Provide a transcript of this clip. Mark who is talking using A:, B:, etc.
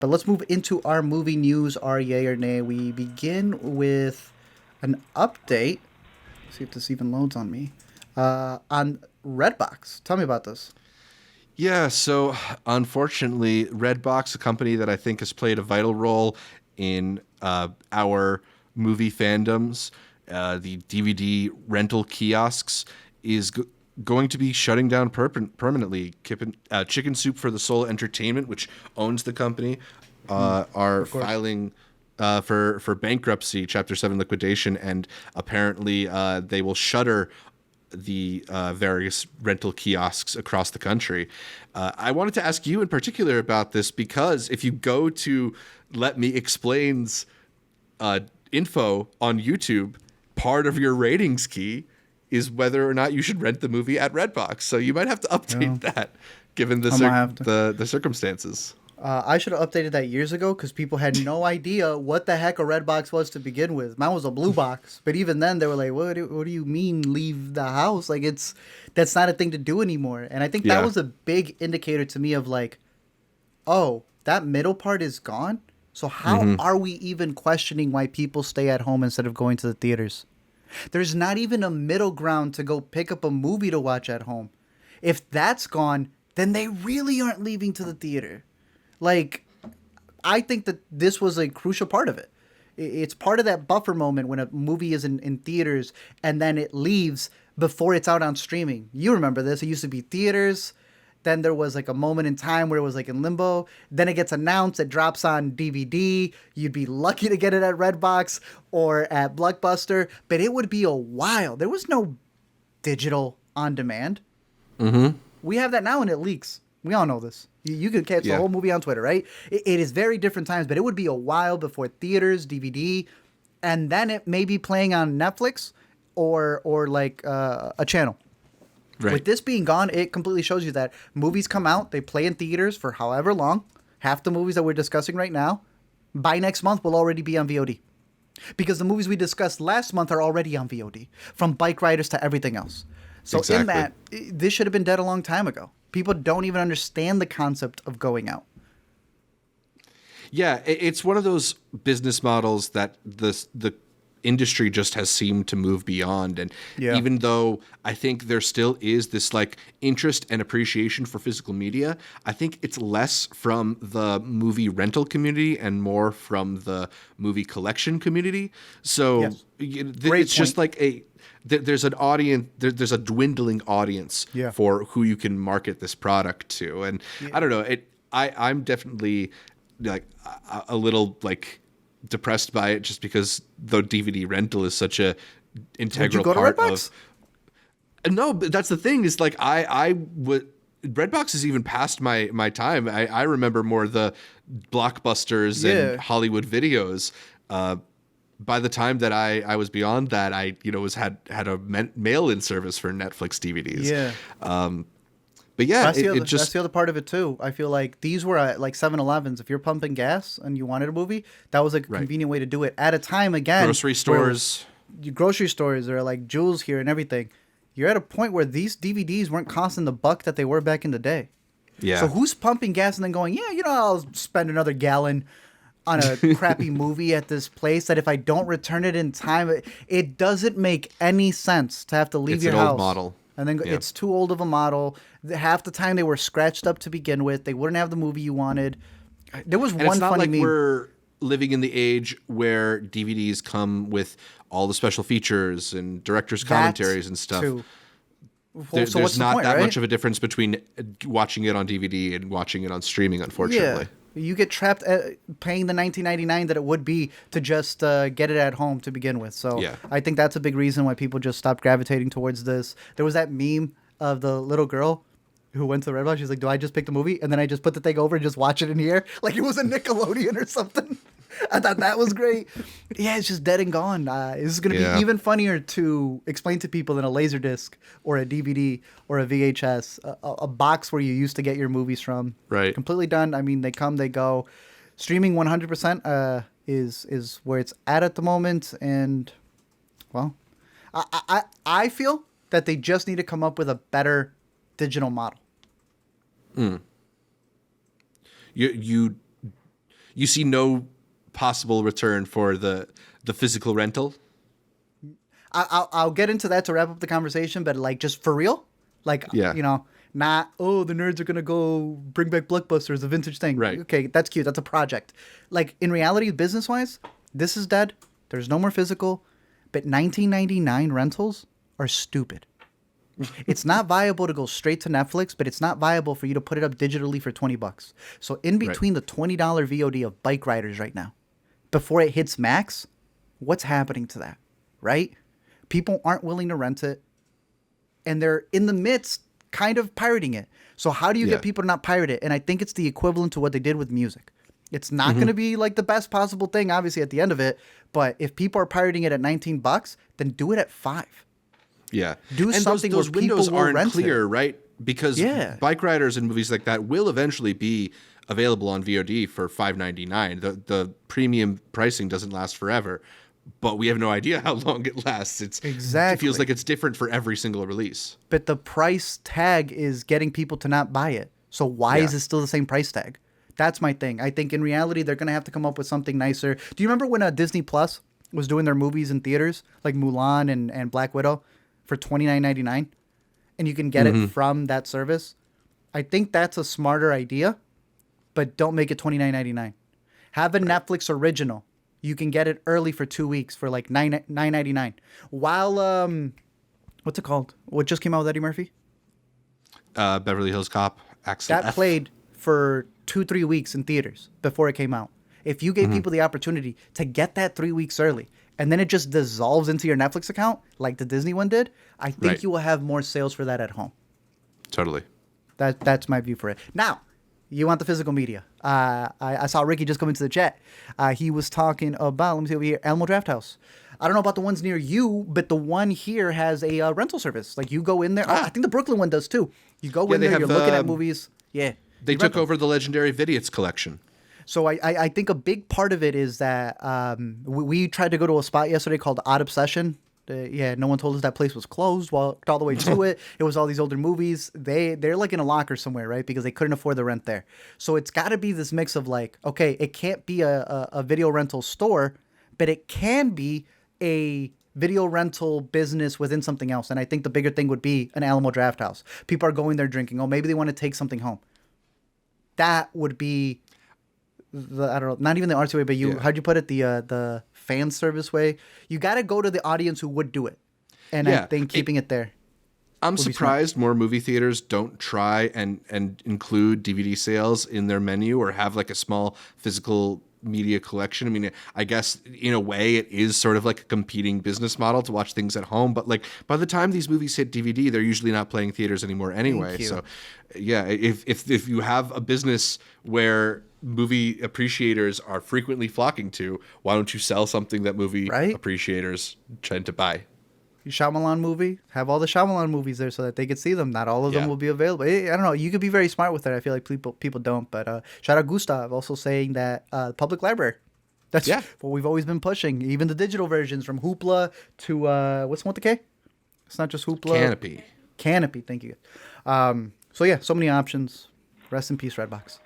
A: But let's move into our movie news, our yay or nay. We begin with an update. Let's see if this even loads on me. On Redbox. Tell me about this.
B: Yeah, so unfortunately, Redbox, a company that I think has played a vital role in our movie fandoms, the DVD rental kiosks, is going to be shutting down permanently. Chicken Soup for the Soul Entertainment, which owns the company, are
A: Of course.
B: filing for bankruptcy, Chapter 7 liquidation, and apparently they will shutter the various rental kiosks across the country. I wanted to ask you in particular about this because if you go to Let Me Explain's info on YouTube, part of your ratings key is whether or not you should rent the movie at Redbox. So you might have to
A: Yeah,
B: update that given
A: I might have to.
B: the circumstances.
A: I should have updated that years ago because people had no idea what the heck a red box was to begin with. Mine was a blue box, but even then they were like, what do you mean leave the house? Like that's not a thing to do anymore." And I think that
B: Yeah.
A: was a big indicator to me of like, oh, that middle part is gone. So how
B: Mm-hmm.
A: are we even questioning why people stay at home instead of going to the theaters? There's not even a middle ground to go pick up a movie to watch at home. If that's gone, then they really aren't leaving to the theater. Like, I think that this was a crucial part of it. It's part of that buffer moment when a movie is in theaters and then it leaves before it's out on streaming. You remember this. It used to be theaters. Then there was like a moment in time where it was like in limbo. Then it gets announced. It drops on DVD. You'd be lucky to get it at Redbox or at Blockbuster. But it would be a while. There was no digital on demand.
B: Mm-hmm.
A: We have that now and it leaks. We all know this. You could catch the
B: Yeah.
A: whole movie on Twitter, right? It is very different times, but it would be a while before theaters, DVD, and then it may be playing on Netflix or like a channel. With
B: Right.
A: this being gone, it completely shows you that movies come out, they play in theaters for however long. Half the movies that we're discussing right now, by next month, will already be on VOD. Because the movies we discussed last month are already on VOD, from Bike Riders to everything else. So in
B: Exactly.
A: that, this should have been dead a long time ago. People don't even understand the concept of going out.
B: Yeah, it's one of those business models that the industry just has seemed to move beyond. And
A: Yeah.
B: even though I think there still is this like interest and appreciation for physical media, I think it's less from the movie rental community and more from the movie collection community. So
A: Yes. Great
B: it's just
A: point.
B: like there's an audience, there's a dwindling audience
A: Yeah.
B: for who you can market this product to. And
A: Yeah.
B: I don't know, I'm definitely like a little like depressed by it just because the DVD rental is such a
A: Would you
B: integral
A: go to
B: part of.
A: Redbox?
B: No, but that's the thing is like I would. Redbox is even past my time. I remember more the blockbusters and
A: Yeah.
B: Hollywood videos. By the time that I was beyond that, I was had a mail-in service for Netflix DVDs.
A: Yeah.
B: But yeah,
A: That's the
B: it
A: other. That's
B: just
A: the other part of it too. I feel like these were at like 7-Elevens. If you're pumping gas and you wanted a movie, that was a
B: right.
A: convenient way to do it. At a time again,
B: Grocery
A: where
B: stores.
A: your grocery stores are like Jewels here and everything. You're at a point where these DVDs weren't costing the buck that they were back in the day.
B: Yeah.
A: So who's pumping gas and then going, yeah, I'll spend another gallon on a crappy movie at this place that if I don't return it in time, it doesn't make any sense to have to leave
B: It's
A: your
B: an old
A: house.
B: model.
A: And then
B: Yeah.
A: it's too old of a model. Half the time they were scratched up to begin with. They wouldn't have the movie you wanted. There was
B: And
A: one
B: it's not
A: funny
B: like
A: meme.
B: we're living in the age where DVDs come with all the special features and director's
A: That
B: commentaries and stuff.
A: too. Well, so
B: There's
A: what's the
B: not
A: point,
B: that
A: right?
B: much of a difference between watching it on DVD and watching it on streaming,
A: Yeah.
B: unfortunately.
A: You get trapped paying the $19.99 that it would be to just get it at home to begin with. So
B: Yeah.
A: I think that's a big reason why people just stopped gravitating towards this. There was that meme of the little girl who went to the Redbox. She's like, "Do I just pick the movie and then I just put the thing over and just watch it in here like it was a Nickelodeon or something?" I thought that was great. Yeah, it's just dead and gone. This is going to
B: Yeah.
A: be even funnier to explain to people than a Laserdisc or a DVD or a VHS, a box where you used to get your movies from.
B: Right.
A: Completely done. I mean, they come, they go. Streaming 100% is where it's at the moment. And, well, I feel that they just need to come up with a better digital model.
B: You You see no possible return for the physical rental.
A: I'll get into that to wrap up the conversation, but like just for real, like
B: Yeah.
A: not the nerds are gonna go bring back Blockbusters, a vintage thing.
B: Right.
A: Okay, that's cute. That's a project. Like in reality, business wise, this is dead. There's no more physical. But 1999 rentals are stupid. It's not viable to go straight to Netflix, but it's not viable for you to put it up digitally for $20. So in between the $20 VOD of Bike Riders right now, before it hits max, what's happening to that? Right? People aren't willing to rent it, and they're in the midst kind of pirating it. So how do you get people to not pirate it? And I think it's the equivalent to what they did with music. It's not going to be like the best possible thing, obviously, at the end of it. But if people are pirating it at $19, then do it at $5.
B: Yeah.
A: Do
B: and
A: something
B: those
A: where
B: windows
A: people will
B: aren't
A: rent
B: clear,
A: it.
B: right? Because Bike Riders and movies like that will eventually be available on VOD for $5.99. The premium pricing doesn't last forever, but we have no idea how long it lasts. It feels like it's different for every single release.
A: But the price tag is getting people to not buy it. So why is it still the same price tag? That's my thing. I think in reality, they're going to have to come up with something nicer. Do you remember when Disney Plus was doing their movies in theaters, like Mulan and Black Widow, for $29.99? And you can get it from that service? I think that's a smarter idea, but don't make it $29.99. Have a Netflix original. You can get it early for 2 weeks for like $9.99. While, what's it called? What just came out with Eddie Murphy?
B: Beverly Hills Cop, Axel
A: That
B: F.
A: played for 2-3 weeks in theaters before it came out. If you gave people the opportunity to get that 3 weeks early and then it just dissolves into your Netflix account like the Disney one did, I think you will have more sales for that at home.
B: Totally.
A: That's my view for it. Now, you want the physical media. I saw Ricky just come into the chat. He was talking about, let me see over here, Alamo Drafthouse. I don't know about the ones near you, but the one here has a rental service. Like you go in there. I think the Brooklyn one does too. You go in there, you're looking at movies. Yeah.
B: They took over the legendary Vidiots collection.
A: So I think a big part of it is that we tried to go to a spot yesterday called Odd Obsession. No one told us that place was closed. Walked all the way to it. It was all these older movies. They're like in a locker somewhere, right? Because they couldn't afford the rent there. So it's got to be this mix of like, okay, it can't be a video rental store, but it can be a video rental business within something else. And I think the bigger thing would be an Alamo Drafthouse. People are going there drinking. Oh, maybe they want to take something home. That would be I don't know, not even the artsy way, but how'd you put it? The fan service way. You got to go to the audience who would do it. And I think keeping it there.
B: I'm surprised more movie theaters don't try and include DVD sales in their menu or have like a small physical media collection. I mean, I guess in a way it is sort of like a competing business model to watch things at home, but like by the time these movies hit DVD, they're usually not playing theaters anymore anyway. So yeah, if you have a business where movie appreciators are frequently flocking to, why don't you sell something that movie appreciators tend to buy?
A: Shyamalan movie, have all the Shyamalan movies there so that they could see them. Not all of them will be available. I don't know. You could be very smart with it. I feel like people don't. But shout out Gustav also saying that public library. That's what we've always been pushing. Even the digital versions from Hoopla to what's the one with the K? It's not just Hoopla.
B: Canopy.
A: Canopy. Thank you. So yeah, so many options. Rest in peace, Redbox.